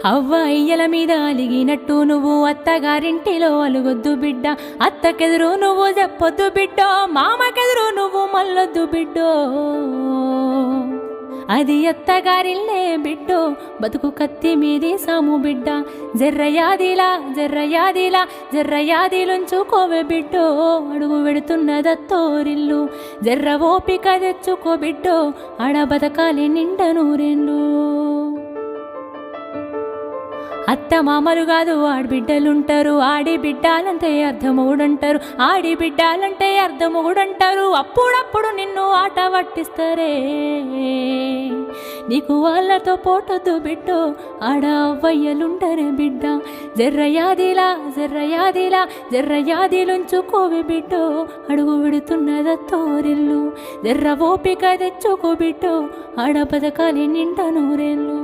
అవ్వ అయ్యల మీద అలిగినట్టు నువ్వు అత్తగారింటిలో అలుగొద్దు బిడ్డ, అత్తకెదురు నువ్వు చెప్పొద్దు బిడ్డో, మామకెదురు నువ్వు మల్లొద్దు బిడ్డో. అది అత్తగారిల్లే బిడ్డో, బతుకు కత్తి మీది సాము బిడ్డ. జర్రయాదిలా జర్రయాదిలా జర్రయాదిలుంచుకోవే బిడ్డో, అడుగు వెడుతున్నదత్తోరిల్లు. జర్ర ఓపిక తెచ్చుకో బిడ్డో, ఆడ బతకాలి నిండ నూరెండ్లు. అత్త మామలు కాదు ఆడబిడ్డలుంటారు, ఆడి బిడ్డాలంటే అర్ధమూడంటారు, ఆడి బిడ్డాలంటే అర్ధమూడంటారు. అప్పుడప్పుడు నిన్ను ఆట పట్టిస్తారే, నీకు వాళ్ళతో పోటొద్దు బిడ్డో, ఆడ అవ్వయ్యలుండరే బిడ్డ. జర్రయాదిలా జర్రయాదిలా జర్రయాదిలుంచుకోవే బిడ్డో, అడుగు విడుతున్నదత్తోరిల్లు. జర్ర ఓపిక తెచ్చుకో బిడ్డో, ఆడ బతకాలి నిండా నూరేళ్ళు.